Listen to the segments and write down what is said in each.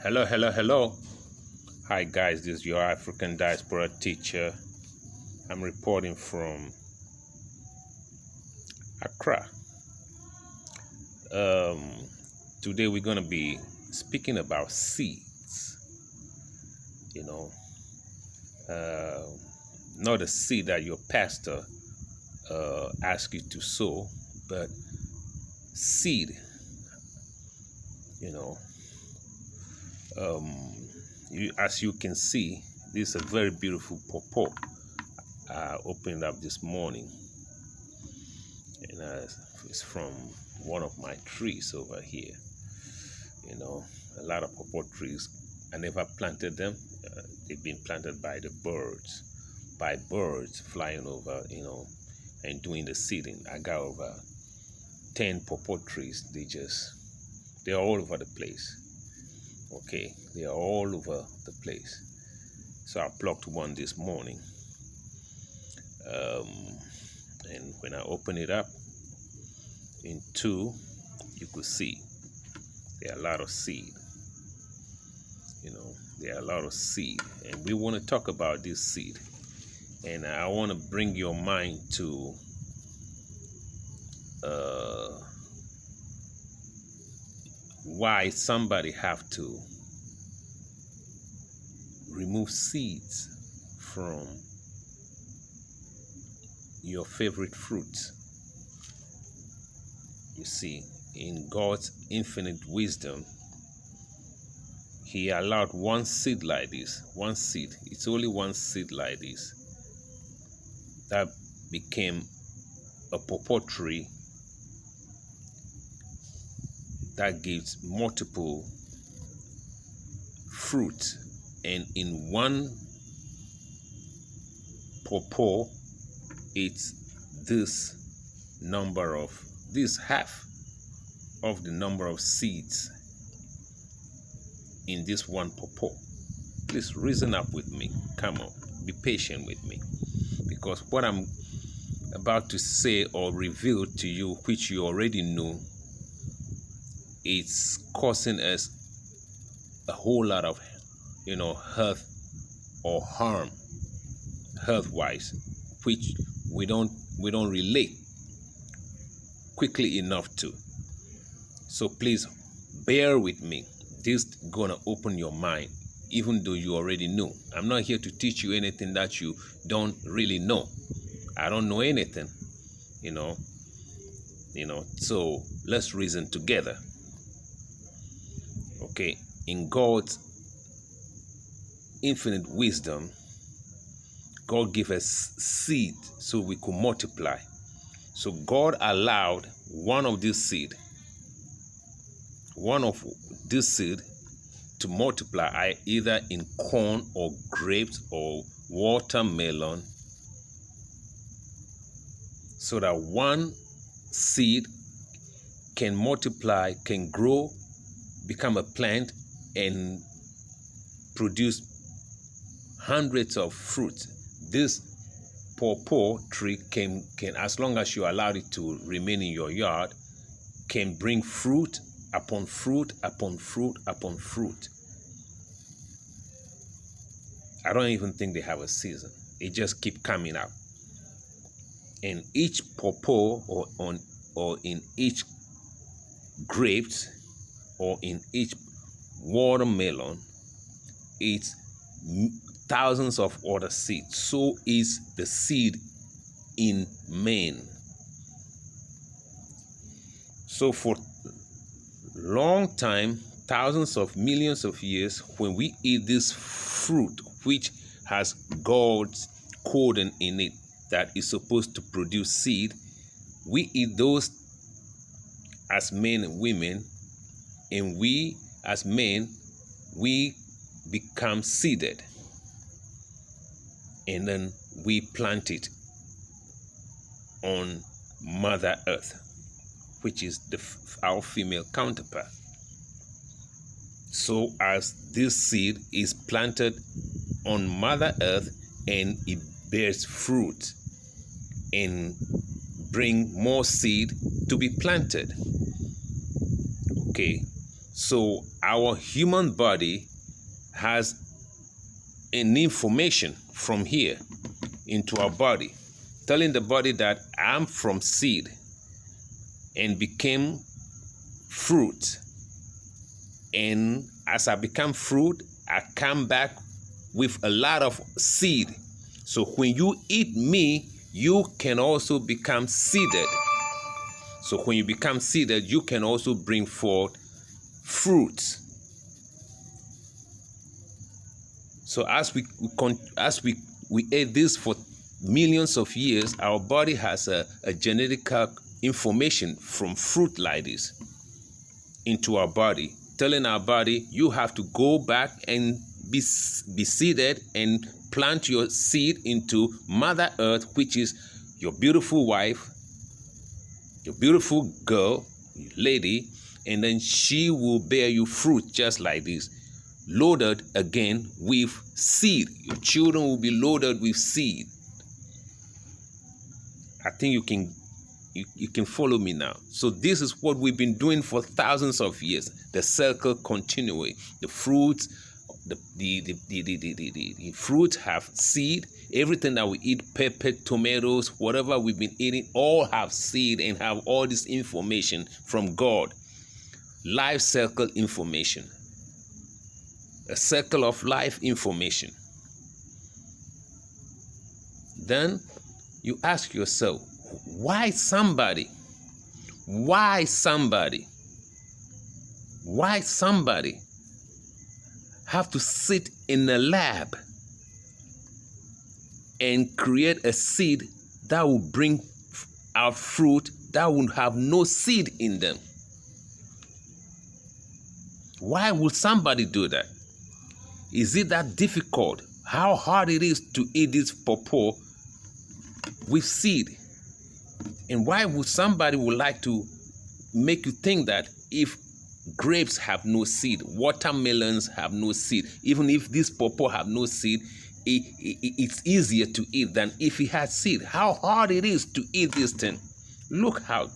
Hello, hello, hello. Hi, guys. This is your African diaspora teacher. I'm reporting from Accra. Um, Today, we're going to be speaking about seeds. You know, uh, not a seed that your pastor asks you to sow, but seed. You know, as you can see, this is a very beautiful pawpaw. I opened up this morning, and it's from one of my trees over here. You know, a lot of pawpaw trees. I never planted them. They've been planted by the birds, by birds flying over, and doing the seeding. I got over 10 pawpaw trees. They're all over the place. Okay, they are all over the place. So I plucked one this morning. And when I open it up in two, you could see there are a lot of seed. There are a lot of seed, and we want to talk about this seed. And I want to bring your mind to why somebody have to remove seeds from your favorite fruits. You see, in God's infinite wisdom, He allowed one seed like this, one seed. It's only one seed like this that became a pawpaw tree that gives multiple fruit. And in one pawpaw, it's this half of the number of seeds in this one pawpaw. Please reason up with me. Come on, be patient with me, because what I'm about to say or reveal to you, which you already know, it's causing us a whole lot of health or harm, health-wise, which we don't relate quickly enough to. So please bear with me. This is gonna open your mind, even though you already know. I'm not here to teach you anything that you don't really know. I don't know anything, so let's reason together. Okay, in God's infinite wisdom, God gave us seed so we could multiply. So God allowed one of this seed to multiply either in corn or grapes or watermelon, so that one seed can multiply, can grow, become a plant, and produce hundreds of fruits. This pawpaw tree can, as long as you allowed it to remain in your yard, can bring fruit upon fruit upon fruit upon fruit. I don't even think they have a season. It just keep coming out. And each pawpaw or in each grapes or in each watermelon, it's thousands of other seeds. So is the seed in man. So for long time, thousands of millions of years, when we eat this fruit, which has God's coding in it that is supposed to produce seed, we eat those as men and women, and we as men, we become seeded, and then we plant it on Mother Earth, which is our female counterpart. So as this seed is planted on Mother Earth and it bears fruit and bring more seed to be planted. Okay, So our human body has an information from here into our body, telling the body that I'm from seed and became fruit. And as I become fruit, I come back with a lot of seed. So when you eat me, you can also become seeded. So when you become seeded, you can also bring forth fruit. So as we ate this for millions of years, our body has a genetic information from fruit like this into our body, telling our body you have to go back and be seeded and plant your seed into Mother Earth, which is your beautiful wife, your beautiful girl, lady, and then she will bear you fruit just like this, loaded again with seed. Your children will be loaded with seed. I think you can follow me now. So this is what we've been doing for thousands of years. The circle continuing. The fruits, the fruits have seed. Everything that we eat, pepper, tomatoes, whatever we've been eating, all have seed and have all this information from God. Life circle information. A circle of life information. Then you ask yourself, why somebody have to sit in a lab and create a seed that will bring out fruit that will have no seed in them? Why would somebody do that? Is it that difficult? How hard it is to eat this pawpaw with seed? And why would somebody would like to make you think that if grapes have no seed, watermelons have no seed, even if this pawpaw have no seed, it's easier to eat than if it has seed? How hard it is to eat this thing. Look how,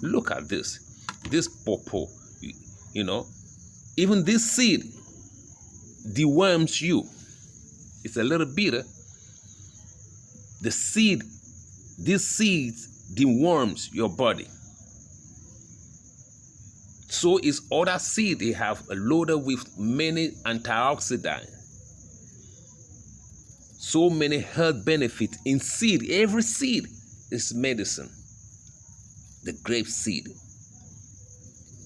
look at this pawpaw, even this seed deworms you. It's a little bitter. This seed deworms your body. So is other seed. They have loaded with many antioxidants. So many health benefits in seed. Every seed is medicine. The grape seed,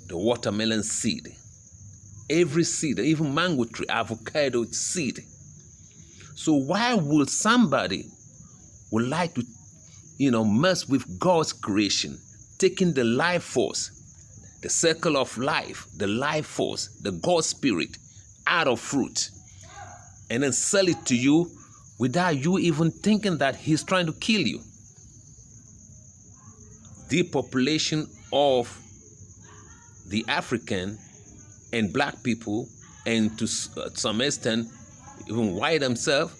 the watermelon seed, every seed, even mango tree, avocado seed. So why would somebody would like to, mess with God's creation, taking the life force, the circle of life, the life force, the God spirit out of fruit, and then sell it to you without you even thinking that he's trying to kill you? The population of the African and black people, and to some extent even white themselves,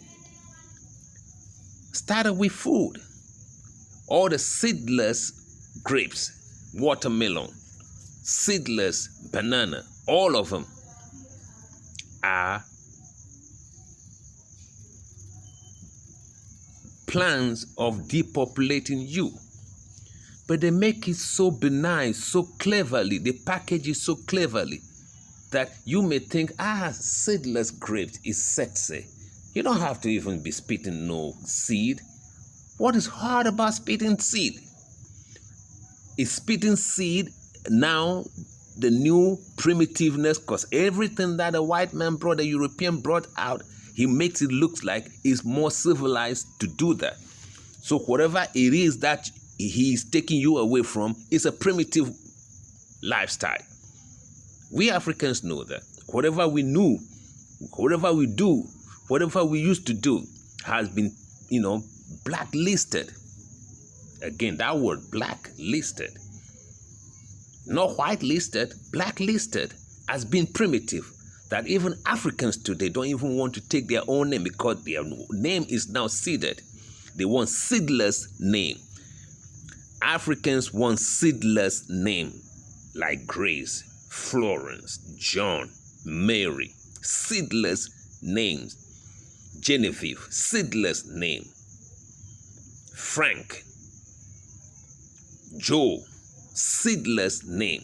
started with food. All the seedless grapes, watermelon, seedless banana, all of them are plans of depopulating you. But they make it so benign, so cleverly, they package it so cleverly that you may think, seedless grapes is sexy. You don't have to even be spitting no seed. What is hard about spitting seed? Is spitting seed now the new primitiveness? Because everything that the white man brought, the European brought out, he makes it look like it's more civilized to do that. So whatever it is that he's taking you away from is a primitive lifestyle. We Africans know that. Whatever we knew, whatever we do, whatever we used to do has been, blacklisted. Again, that word, blacklisted. Not whitelisted, blacklisted, as being primitive. That even Africans today don't even want to take their own name because their name is now seeded. They want seedless name. Africans want seedless name, like Grace, Florence, John, Mary, seedless names. Genevieve, seedless name. Frank, Joe, seedless name.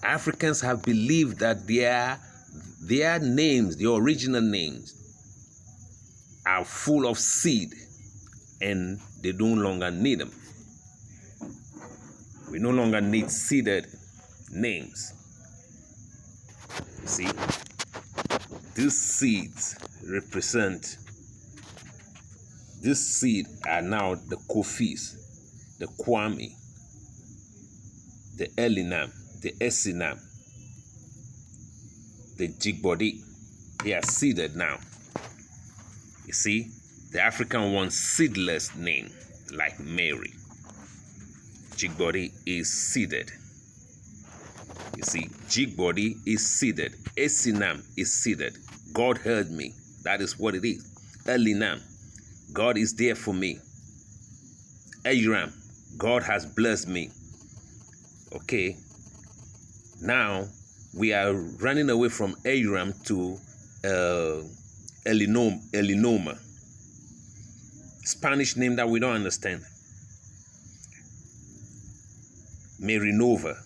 Africans have believed that their names, the original names, are full of seed and they no longer need them. We no longer need seeded names. See, these seeds represent, this seed are now the Kofis, the Kwame, the Elinam, the Esinam, the Jigbodi. They are seeded now. You see, the African wants seedless name, like Mary. Jigbodi is seeded. You see, Jigbodi is seeded. Esinam is seeded. God heard me. That is what it is. Elinam, God is there for me. Aram, God has blessed me. Okay. Now, we are running away from Aram to Elinoma. Spanish name that we don't understand. Marinova.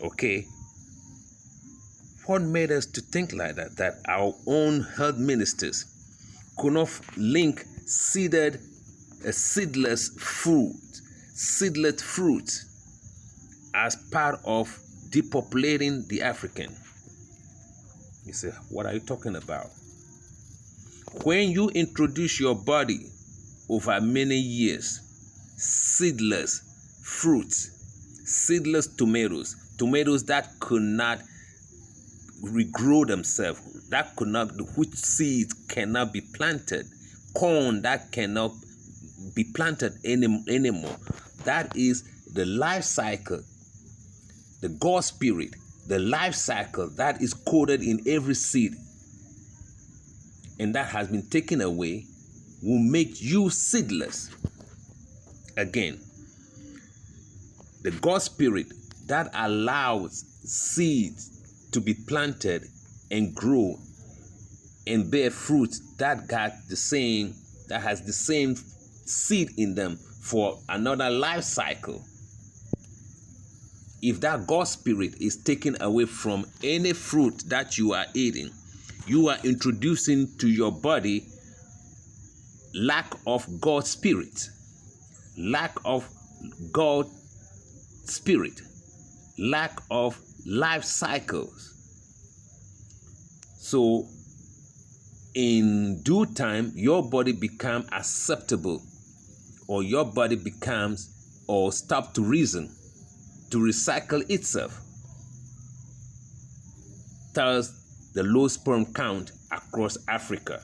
Okay. What made us to think like that? That our own health ministers could not link seedless fruit as part of depopulating the African. You say, what are you talking about? When you introduce your body over many years, seedless fruits, seedless tomatoes that could not regrow themselves, which seeds cannot be planted, corn that cannot be planted anymore. That is the life cycle, the God spirit, the life cycle that is coded in every seed, and that has been taken away, will make you seedless. Again, the God spirit that allows seeds to be planted and grow and bear fruit that has the same seed in them for another life cycle. If that God spirit is taken away from any fruit that you are eating, you are introducing to your body lack of God spirit, lack of God spirit, lack of life cycles. So in due time, your body becomes acceptable, or your body becomes or stop to reason, to recycle itself. Thus, the low sperm count across Africa.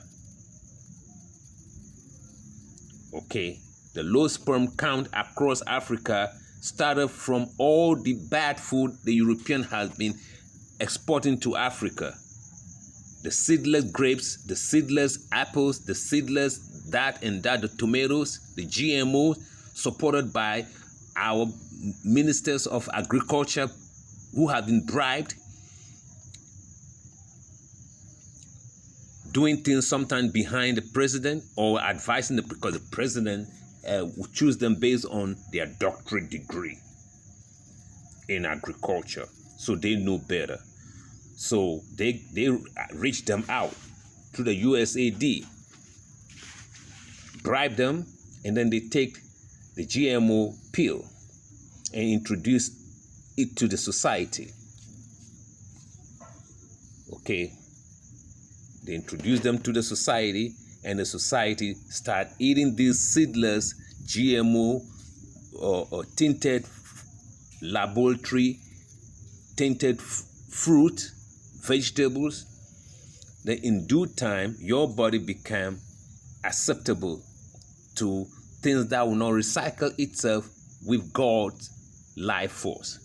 Okay, the low sperm count across Africa started from all the bad food the European has been exporting to Africa. The seedless grapes, the seedless apples, the seedless that and that, the tomatoes, the GMOs, supported by our ministers of agriculture who have been bribed, doing things sometimes behind the president or advising them, because the president will choose them based on their doctorate degree in agriculture. So they know better. So they reach them out through the USAID, bribe them, and then they take the GMO pill and introduce it to the society. Okay. They introduce them to the society, and the society start eating these seedless GMO or tinted laboratory tinted fruit, vegetables. Then in due time, your body become acceptable to things that will not recycle itself with God's life force.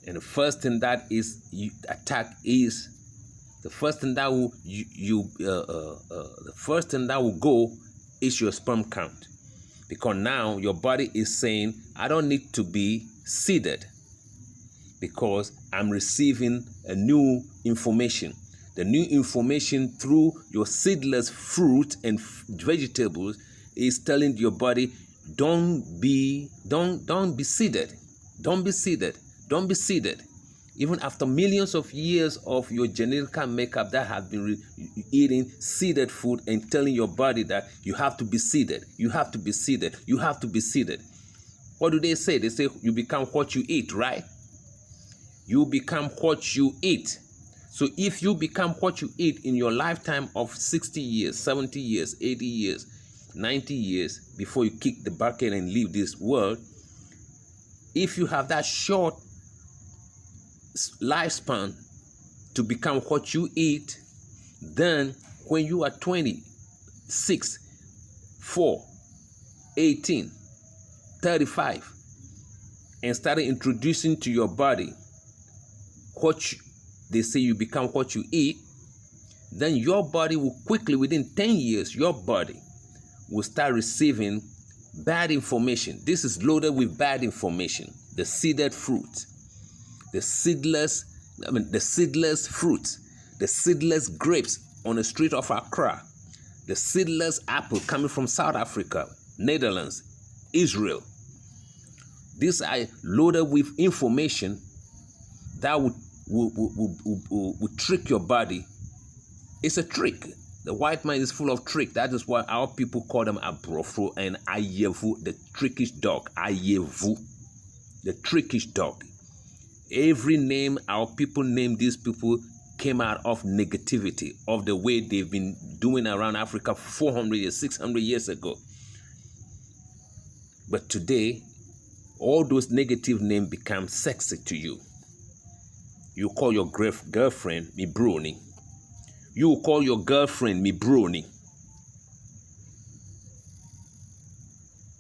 And the first thing that is you attack is the first thing that will go is your sperm count, Because now your body is saying, I don't need to be seeded because I'm receiving a new information. The new information through your seedless fruit and vegetables is telling your body, don't be seeded. Don't be seeded. Don't be seeded. Even after millions of years of your genetic makeup that have been eating seeded food and telling your body that you have to be seeded, you have to be seeded, you have to be seeded. What do they say? They say you become what you eat, right? You become what you eat. So if you become what you eat in your lifetime of 60 years, 70 years, 80 years, 90 years before you kick the bucket and leave this world, if you have that short lifespan to become what you eat, then when you are 26, 4, 18, 35, and started introducing to your body they say you become what you eat, then your body will quickly, within 10 years, your body will start receiving bad information. This is loaded with bad information. The seeded fruit, the seedless fruit, the seedless grapes on the street of Accra, the seedless apple coming from South Africa, Netherlands, Israel. These are loaded with information that would trick your body. It's a trick. The white man is full of trick. That is why our people call them abrofo and ayevu, the trickish dog. Ayevu, the trickish dog. Every name our people name these people came out of negativity, of the way they've been doing around Africa 400 years, 600 years ago. But today, all those negative names become sexy to you. You call your girlfriend me brony. You call your girlfriend me brony.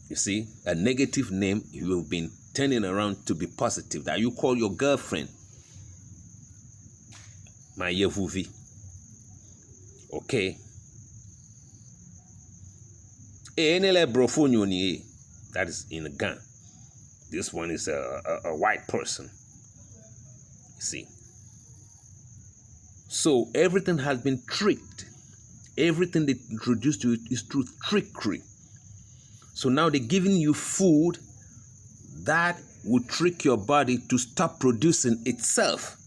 You see, a negative name you've been turning around to be positive. That you call your girlfriend my yevuvi. Okay. That is in a gun. This one is a white person. See, so everything has been tricked. Everything they introduced to you is through trickery. So now they're giving you food that will trick your body to stop producing itself.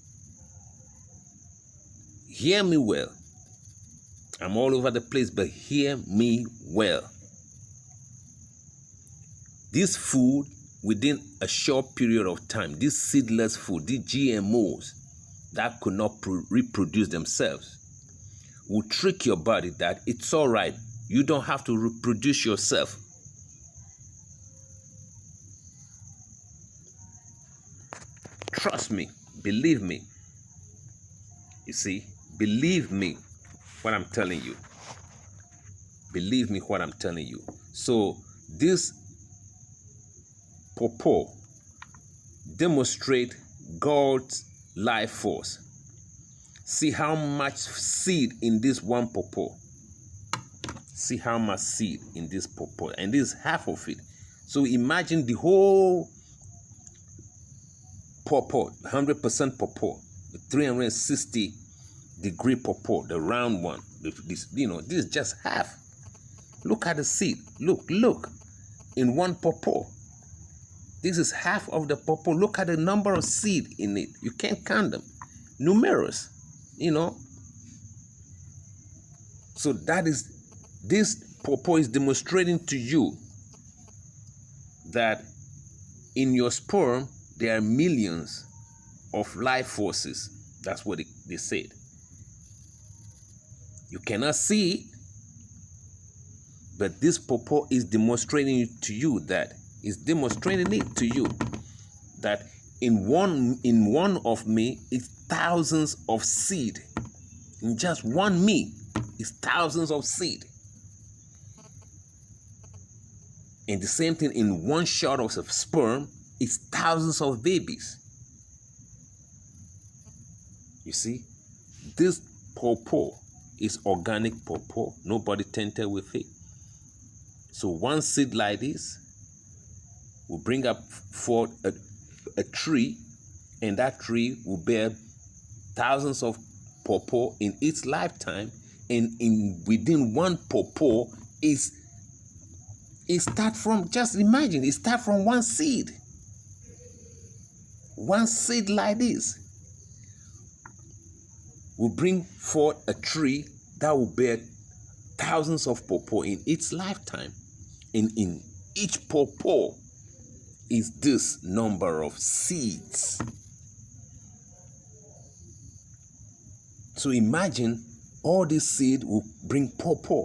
Hear me well. I'm all over the place, but hear me well. This food, within a short period of time, this seedless food, these GMOs that could not reproduce themselves, will trick your body that it's all right. You don't have to reproduce yourself. Trust me. Believe me. You see, believe me what I'm telling you. Believe me what I'm telling you. So this pawpaw demonstrate God's life force. See how much seed in this one pawpaw. See how much seed in this pawpaw. And this is half of it. So imagine the whole pawpaw, 100% pawpaw, the 360-degree pawpaw, the round one. This is just half. Look at the seed. Look. In one pawpaw. This is half of the pawpaw. Look at the number of seed in it. You can't count them. Numerous, So this pawpaw is demonstrating to you that in your sperm, there are millions of life forces. That's what they said. You cannot see it, but this pawpaw is demonstrating to you that in one of me is thousands of seed. In just one me is thousands of seed. And the same thing in one shot of sperm is thousands of babies. You see, this pawpaw is organic pawpaw. Nobody tainted with it. So one seed like this will bring up forth a tree, and that tree will bear thousands of pawpaw in its lifetime, and within one pawpaw it start from, just imagine, it start from one seed. One seed like this will bring forth a tree that will bear thousands of pawpaw in its lifetime. And in each pawpaw is this number of seeds. So imagine all this seed will bring pawpaw,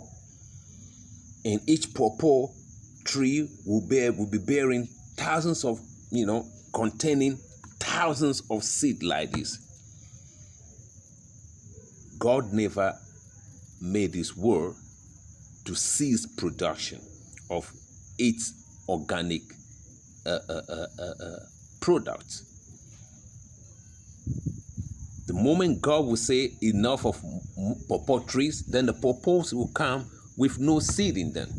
and each pawpaw tree will be bearing thousands of, containing thousands of seed like this. God never made this world to cease production of its organic products. The moment God will say enough of pawpaw trees, then the pawpaws will come with no seed in them.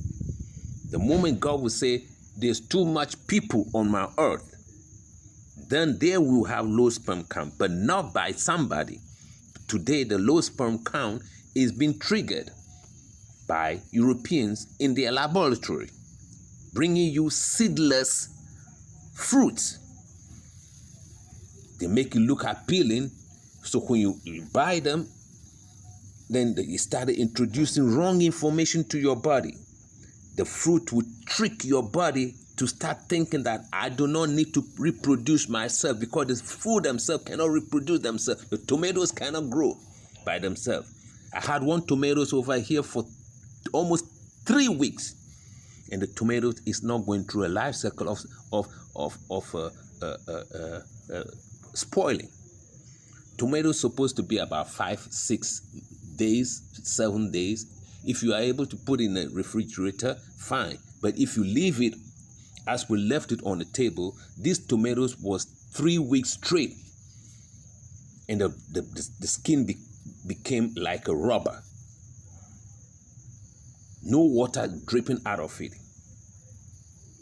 The moment God will say there's too much people on my earth, then they will have low sperm count, but not by somebody. Today, the low sperm count is being triggered by Europeans in their laboratory, bringing you seedless fruits. They make you look appealing, so when you buy them, then they started introducing wrong information to your body. The fruit will trick your body to start thinking that I do not need to reproduce myself, because the food themselves cannot reproduce themselves. The tomatoes cannot grow by themselves. I had one tomatoes over here for almost 3 weeks, and the tomato is not going through a life cycle of spoiling. Tomatoes supposed to be about 5, 6 days, 7 days. If you are able to put in a refrigerator, fine. But if you leave it as we left it on the table, these tomatoes was 3 weeks straight, and the skin became like a rubber. No water dripping out of it.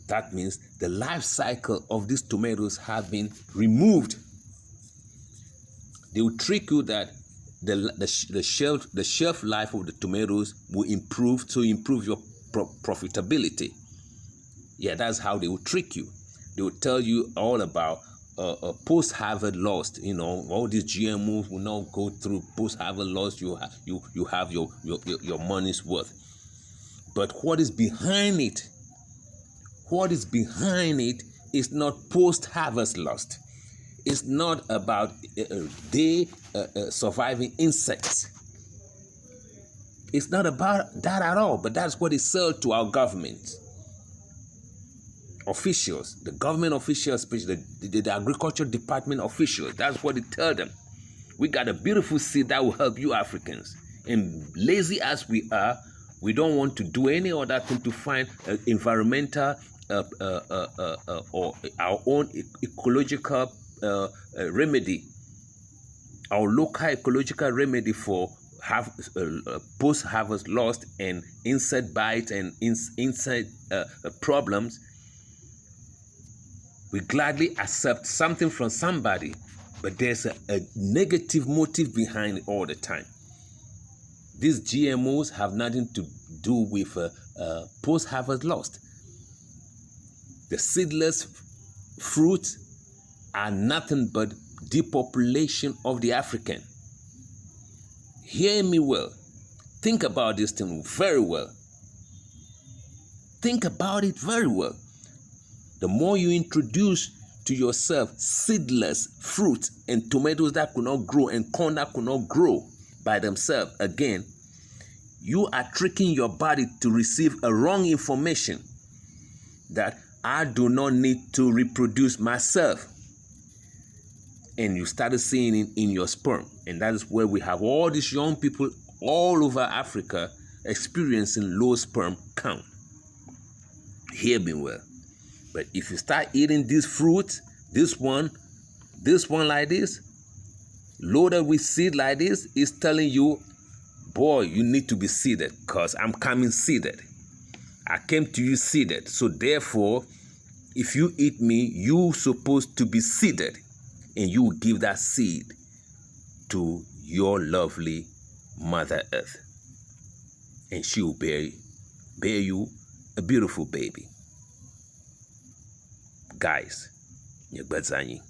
That means the life cycle of these tomatoes have been removed. They will trick you that the shelf life of the tomatoes will improve to improve your profitability. Yeah, that's how they will trick you. They will tell you all about post-harvest loss. All these GMOs will not go through post-harvest loss. You have your money's worth. But what is behind it? What is behind it is not post-harvest loss. It's not about surviving insects. It's not about that at all, but that's what they sell to our government officials, the government officials, especially the agriculture department officials. That's what they tell them. We got a beautiful seed that will help you Africans. And lazy as we are, we don't want to do any other thing to find environmental or our own ecological remedy, our local ecological remedy for post-harvest loss and insect bite and insect problems. We gladly accept something from somebody, but there's a negative motive behind it all the time. These GMOs have nothing to do with post-harvest loss. The seedless fruits are nothing but depopulation of the African. Hear me well. Think about this thing very well. Think about it very well. The more you introduce to yourself seedless fruits and tomatoes that could not grow and corn that could not grow by themselves, again, you are tricking your body to receive a wrong information that I do not need to reproduce myself. And you started seeing it in your sperm. And that is where we have all these young people all over Africa experiencing low sperm count. Hear me well. But if you start eating these fruits, this one like this, loaded with seed like this, is telling you, boy, you need to be seeded, because I'm coming seeded. I came to you seeded. So therefore, if you eat me, you supposed to be seeded, and you will give that seed to your lovely Mother Earth, and she will bear you a beautiful baby. Guys, Nyegbadzanyi.